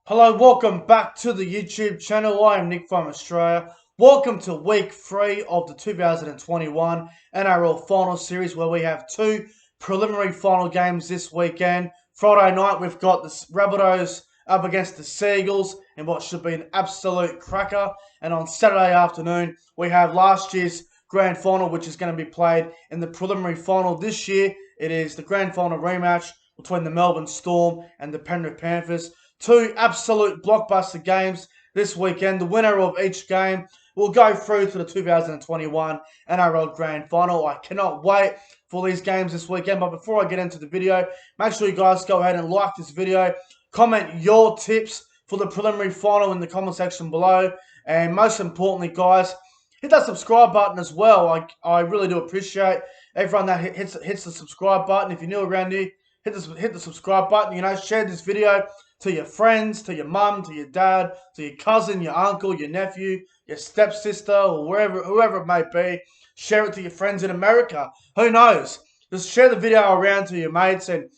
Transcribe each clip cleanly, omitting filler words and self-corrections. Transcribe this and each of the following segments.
Hello, welcome back to the YouTube channel. I am Nick from Australia. Welcome to week 3 of the 2021 NRL Final Series, where we have two preliminary final games this weekend. Friday night, we've got the Rabbitohs up against the Seagulls in what should be an absolute cracker. And on Saturday afternoon, we have last year's grand final, which is going to be played in the preliminary final this year. It is the grand final rematch between the Melbourne Storm and the Penrith Panthers. Two absolute blockbuster games this weekend. The winner of each game will go through to the 2021 NRL Grand Final. I cannot wait for these games this weekend. But before I get into the video, make sure you guys go ahead and like this video. Comment your tips for the preliminary final in the comment section below. And most importantly, guys, hit that subscribe button as well. I really do appreciate everyone that hits the subscribe button. If you're new around here, hit the subscribe button. Share this video to your friends, to your mum, to your dad, to your cousin, your uncle, your nephew, your stepsister, or whoever it may be. Share it to your friends in America. Who knows? Just share the video around to your mates, and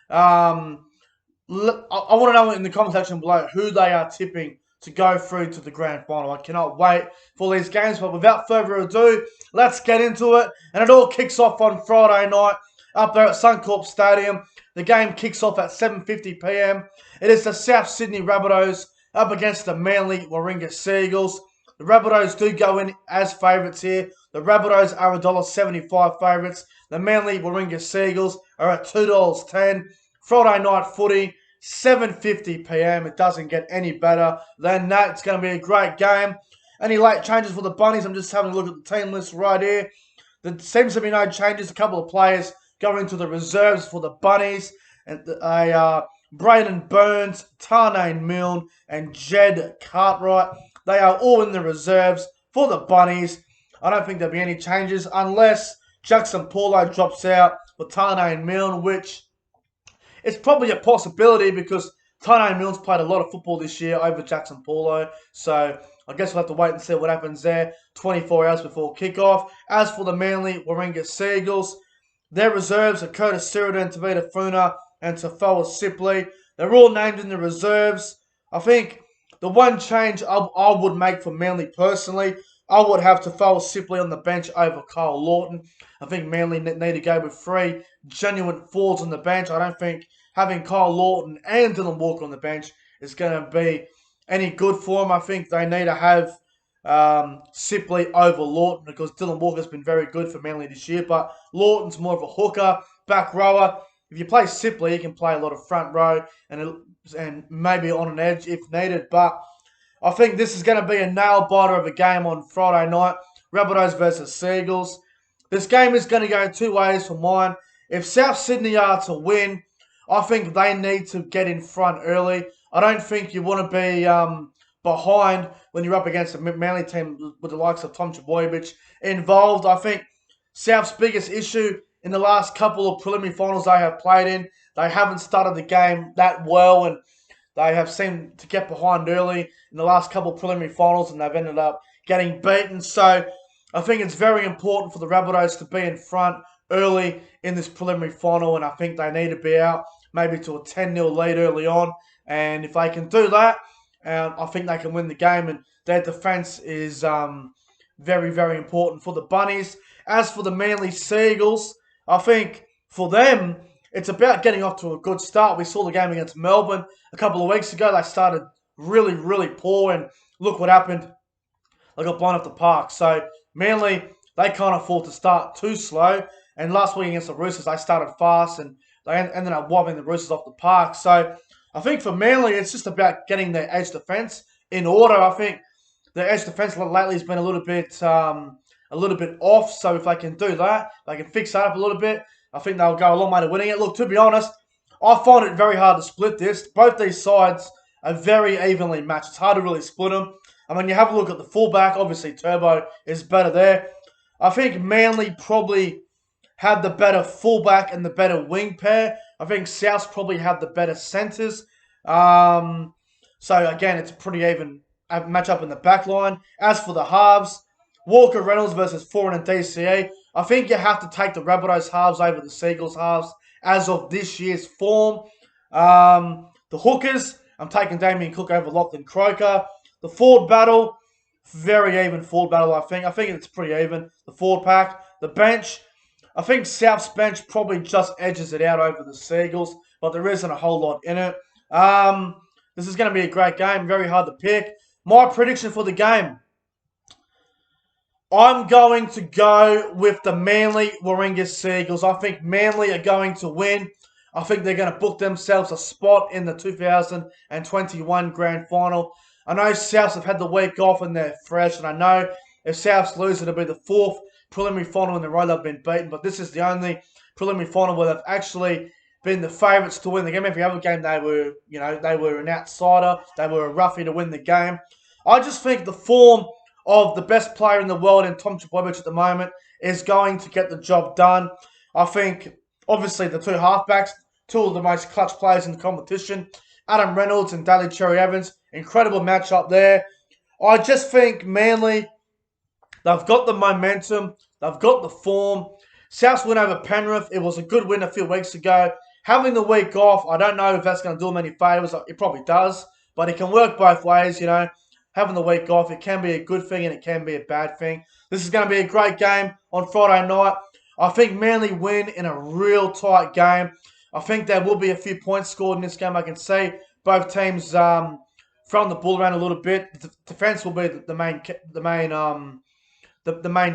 I want to know in the comment section below who they are tipping to go through to the grand final. I cannot wait for these games, but without further ado, let's get into it. And it all kicks off on Friday night up there at Suncorp Stadium. The game kicks off at 7:50 p.m. It is the South Sydney Rabbitohs up against the Manly Warringah Seagulls. The Rabbitohs do go in as favourites here. The Rabbitohs are $1.75 favourites. The Manly Warringah Seagulls are at $2.10. Friday night footy, 7:50 p.m. It doesn't get any better than that. It's going to be a great game. Any late changes for the Bunnies? I'm just having a look at the team list right here. There seems to be no changes. A couple of players going to the reserves for the Bunnies. And they are Braden Burns, Tarnane Milne, and Jed Cartwright. They are all in the reserves for the Bunnies. I don't think there'll be any changes unless Jackson Paulo drops out for Tarnane Milne, which is probably a possibility because Tarnane Milne's played a lot of football this year over Jackson Paulo. So I guess we'll have to wait and see what happens there 24 hours before kickoff. As for the Manly Warringah Seagulls, their reserves are Curtis Sheridan, Tavita Funa, and Tafoa Sipley. They're all named in the reserves. I think the one change I would make for Manly personally, I would have Tafoa Sipley on the bench over Kyle Lawton. I think Manly need to go with 3 genuine forwards on the bench. I don't think having Kyle Lawton and Dylan Walker on the bench is going to be any good for them. I think they need to have Sipley over Lawton because Dylan Walker's been very good for Manly this year, but Lawton's more of a hooker, back rower. If you play Sipley, you can play a lot of front row and maybe on an edge if needed. But I think this is going to be a nail-biter of a game on Friday night. Rabbitohs versus Seagulls. This game is going to go two ways for mine. If South Sydney are to win, I think they need to get in front early. I don't think you want to be behind when you're up against a Manly team with the likes of Tom Trbojevic involved. I think South's biggest issue in the last couple of preliminary finals they have played in, they haven't started the game that well, and they have seemed to get behind early in the last couple of preliminary finals, and they've ended up getting beaten. So I think it's very important for the Rabbitohs to be in front early in this preliminary final, and I think they need to be out maybe to a 10-0 lead early on. And if they can do that, I think they can win the game, and their defence is very, very important for the Bunnies. As for the Manly Seagulls, I think for them, it's about getting off to a good start. We saw the game against Melbourne a couple of weeks ago. They started really, really poor, and look what happened. They got blown off the park. So Manly, they can't afford to start too slow. And last week against the Roosters, they started fast, and they ended up wobbling the Roosters off the park. So I think for Manly, it's just about getting their edge defence in order. I think their edge defence lately has been a little bit off. So if they can do that, they can fix that up a little bit, I think they'll go a long way to winning it. Look, to be honest, I find it very hard to split this. Both these sides are very evenly matched. It's hard to really split them. And when you have a look at the fullback, obviously Turbo is better there. I think Manly probably had the better fullback and the better wing pair. I think Souths probably have the better centres. So again, it's a pretty even matchup in the back line. As for the halves, Walker Reynolds versus Foran and DCE. I think you have to take the Rabbitohs halves over the Seagulls halves as of this year's form. The hookers, I'm taking Damien Cook over Lachlan Croker. The forward battle, very even forward battle, I think. I think it's pretty even. The forward pack. The bench, I think South's bench probably just edges it out over the Seagulls, but there isn't a whole lot in it. This is going to be a great game. Very hard to pick. My prediction for the game, I'm going to go with the Manly Warringah Seagulls. I think Manly are going to win. I think they're going to book themselves a spot in the 2021 Grand Final. I know Souths have had the week off and they're fresh, and I know if Souths lose, it'll be the fourth preliminary final in a row they've been beaten, but this is the only preliminary final where they've actually been the favourites to win the game. Every other game they were an outsider, they were a roughie to win the game. I just think the form of the best player in the world in Tom Trbojevic at the moment is going to get the job done. I think, obviously, the two halfbacks, two of the most clutch players in the competition, Adam Reynolds and Daly Cherry-Evans, incredible matchup there. I just think Manly, they've got the momentum, they've got the form. South's win over Penrith, it was a good win a few weeks ago. Having the week off, I don't know if that's going to do them any favours. It probably does, but it can work both ways, you know. Having the week off, it can be a good thing and it can be a bad thing. This is going to be a great game on Friday night. I think Manly win in a real tight game. I think there will be a few points scored in this game. I can see both teams throwing the ball around a little bit. The defense will be the main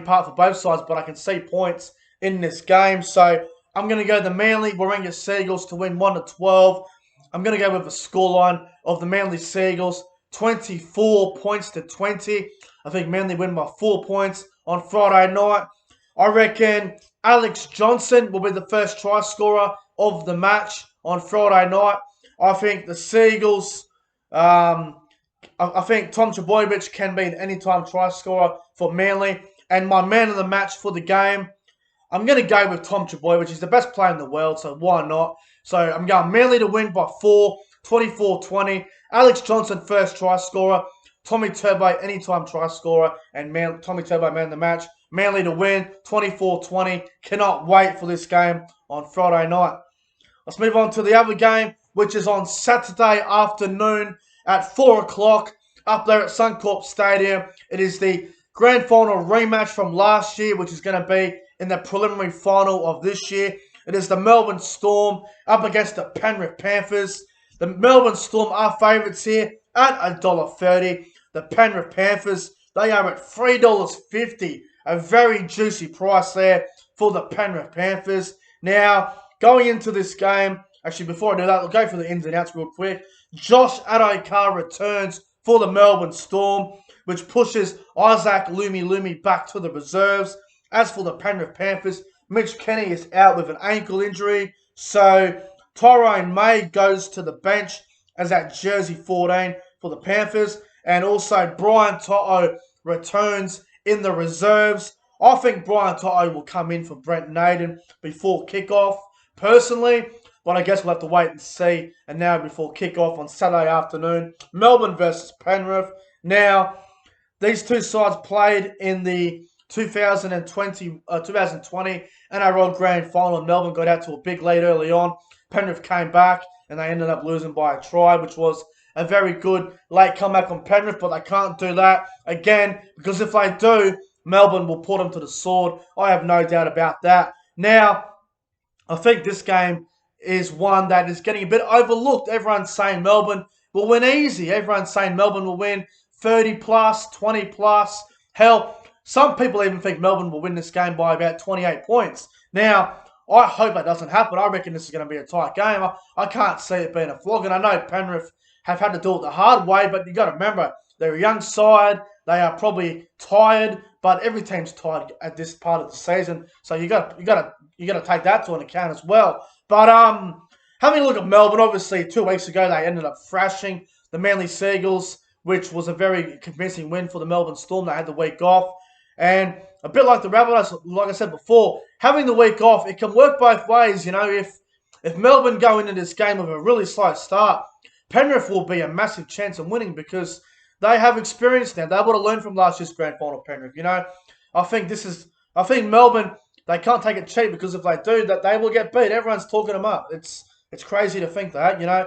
part for both sides, but I can see points in this game. So I'm going to go the Manly Warringah Seagulls to win 1-12. I'm going to go with a scoreline of the Manly Seagulls 24 points to 20. I think Manly win by 4 points on Friday night. I reckon Alex Johnson will be the first try scorer of the match on Friday night. I think the Seagulls, I think Tom Trbojevic can be an anytime try scorer for Manly. And my man of the match for the game, I'm going to go with Tom Trbojevic. He's the best player in the world, so why not? So I'm going Manly to win by 4, 24-20. Alex Johnson, first try scorer. Tommy Turbo, anytime try scorer. And Tommy Turbo, man of the match. Manly to win, 24-20. Cannot wait for this game on Friday night. Let's move on to the other game, which is on Saturday afternoon at 4 o'clock up there at Suncorp Stadium. It is the grand final rematch from last year, which is going to be in the preliminary final of this year. It is the Melbourne Storm up against the Penrith Panthers. The Melbourne Storm are favourites here at $1.30. The Penrith Panthers, they are at $3.50. A very juicy price there for the Penrith Panthers. Now, going into this game, actually before I do that, I'll go for the ins and outs real quick. Josh Adokar returns for the Melbourne Storm, which pushes Isaac Lumi back to the reserves. As for the Penrith Panthers, Mitch Kenny is out with an ankle injury. So Tyrone May goes to the bench as at jersey 14 for the Panthers. And also Brian To'o returns in the reserves. I think Brian To'o will come in for Brent Naden before kickoff, personally. But I guess we'll have to wait and see. And now before kickoff on Saturday afternoon, Melbourne versus Penrith. Now, these two sides played in the 2020 NRL Grand Final. Melbourne got out to a big lead early on. Penrith came back and they ended up losing by a try, which was a very good late comeback on Penrith, but they can't do that again, because if they do, Melbourne will put them to the sword. I have no doubt about that. Now, I think this game is one that is getting a bit overlooked. Everyone's saying Melbourne will win easy. Everyone's saying Melbourne will win 30 plus, 20 plus. Hell, some people even think Melbourne will win this game by about 28 points. Now, I hope that doesn't happen. I reckon this is going to be a tight game. I can't see it being a flog. And I know Penrith have had to do it the hard way, but you got to remember, they're a young side. They are probably tired, but every team's tired at this part of the season. So you got to take that to an account as well. But having a look at Melbourne, obviously 2 weeks ago they ended up thrashing the Manly Seagulls, which was a very convincing win for the Melbourne Storm. They had the week off. And a bit like the Rabbitohs, like I said before, having the week off, it can work both ways. You know, if Melbourne go into this game with a really slow start, Penrith will be a massive chance of winning because they have experience now. They would have learned from last year's grand final, Penrith. You know, I think Melbourne, they can't take it cheap, because if they do, that they will get beat. Everyone's talking them up. It's crazy to think that, you know.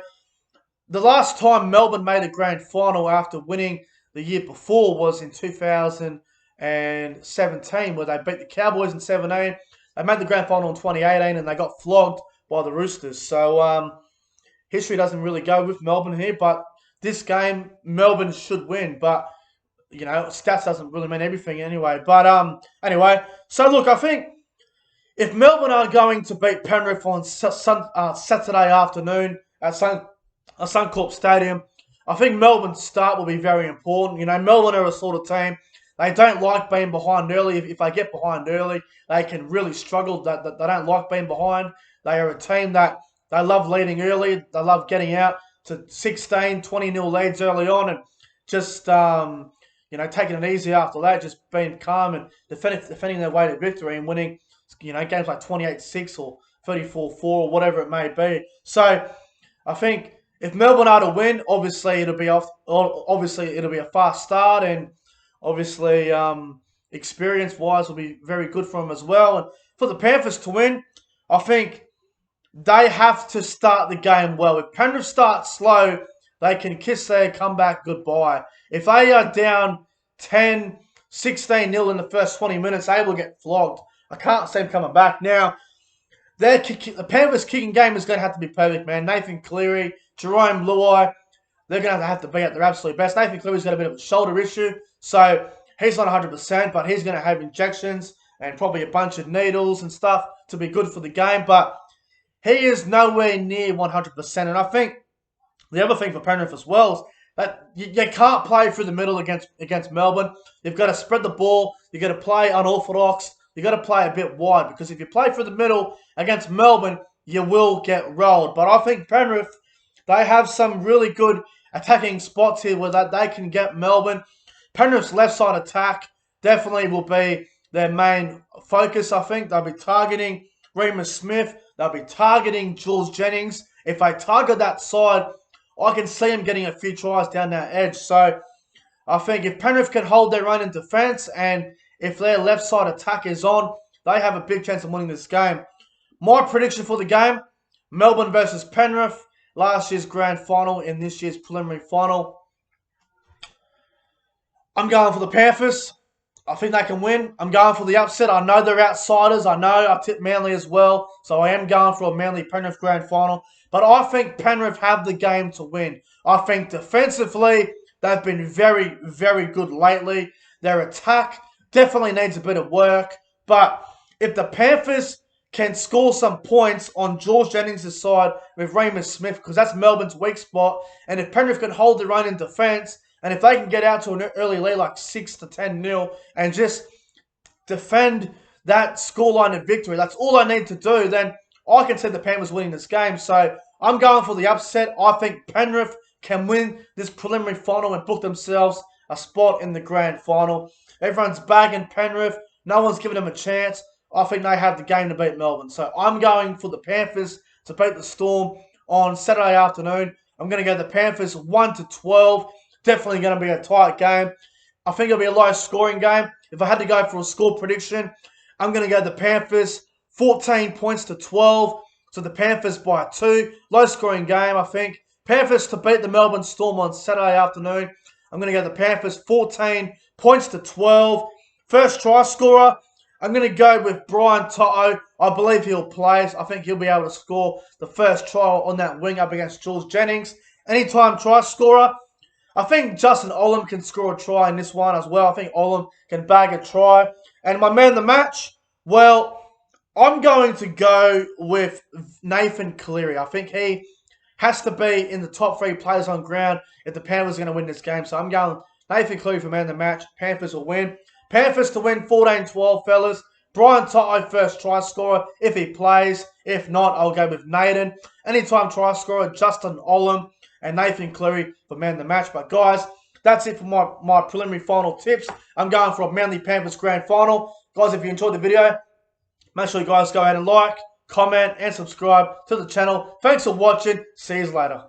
the last time Melbourne made a grand final after winning the year before was in 2017, where they beat the Cowboys in 17. They made the grand final in 2018, and they got flogged by the Roosters. So history doesn't really go with Melbourne here, but this game Melbourne should win. But stats doesn't really mean everything anyway. But anyway, so look, I think if Melbourne are going to beat Penrith on Saturday afternoon at Suncorp Stadium, I think Melbourne's start will be very important. Melbourne are a sort of team, they don't like being behind early. If they get behind early, they can really struggle. They don't like being behind. They are a team that they love leading early. They love getting out to 16, 20-0 leads early on and just taking it easy after that, just being calm and defending their way to victory and winning games like 28-6 or 34-4 or whatever it may be. So I think if Melbourne are to win, obviously it'll be a fast start, and obviously experience-wise will be very good for them as well. And for the Panthers to win, I think they have to start the game well. If Penrith start slow, they can kiss their comeback goodbye. If they are down 10, 16-0 in the first 20 minutes, they will get flogged. I can't see them coming back. Now, the Panthers' kicking game is going to have to be perfect, man. Nathan Cleary, Jerome Luai, they're going to have to be at their absolute best. Nathan Cleary's got a bit of a shoulder issue, so he's not 100%, but he's going to have injections and probably a bunch of needles and stuff to be good for the game. But he is nowhere near 100%. And I think the other thing for Penrith as well is that you can't play through the middle against Melbourne. You've got to spread the ball. You've got to play unorthodox. You've got to play a bit wide, because if you play through the middle against Melbourne, you will get rolled. But I think Penrith, they have some really good attacking spots here where they can get Melbourne. Penrith's left side attack definitely will be their main focus, I think. They'll be targeting Remus Smith. They'll be targeting Jules Jennings. If they target that side, I can see them getting a few tries down that edge. So I think if Penrith can hold their own in defence, and if their left side attack is on, they have a big chance of winning this game. My prediction for the game, Melbourne versus Penrith, last year's grand final in this year's preliminary final. I'm going for the Panthers. I think they can win. I'm going for the upset. I know they're outsiders. I know I tipped Manly as well. So I am going for a Manly-Penrith grand final. But I think Penrith have the game to win. I think defensively, they've been very, very good lately. Their attack definitely needs a bit of work. But if the Panthers can score some points on George Jennings' side with Remus Smith, because that's Melbourne's weak spot, and if Penrith can hold their own in defence, and if they can get out to an early lead like 6 to 10-0 and just defend that scoreline of victory, that's all I need to do, then I can see the Panthers winning this game. So I'm going for the upset. I think Penrith can win this preliminary final and book themselves a spot in the grand final. Everyone's bagging Penrith. No one's giving them a chance. I think they have the game to beat Melbourne. So I'm going for the Panthers to beat the Storm on Saturday afternoon. I'm going to go the Panthers 1-12. Definitely going to be a tight game. I think it'll be a low-scoring game. If I had to go for a score prediction, I'm going to go the Panthers 14 points to 12. So the Panthers by 2. Low-scoring game, I think. Panthers to beat the Melbourne Storm on Saturday afternoon. I'm going to go the Panthers 14 points to 12. First try scorer, I'm going to go with Brian Toto. I believe he'll play. I think he'll be able to score the first try on that wing up against Jules Jennings. Anytime try scorer, I think Justin Olam can score a try in this one as well. I think Olam can bag a try. And my man of the match, well, I'm going to go with Nathan Cleary. I think he has to be in the top 3 players on ground if the Panthers are going to win this game. So I'm going Nathan Cleary for man of the match. Panthers will win. Panthers to win 14-12, fellas. Brian Toto, first try scorer, if he plays. If not, I'll go with Naden. Anytime try scorer, Justin Olam and Nathan Cleary for man of the match. But guys, that's it for my preliminary final tips. I'm going for a Manly Panthers grand final. Guys, if you enjoyed the video, make sure you guys go ahead and like, comment, and subscribe to the channel. Thanks for watching. See you later.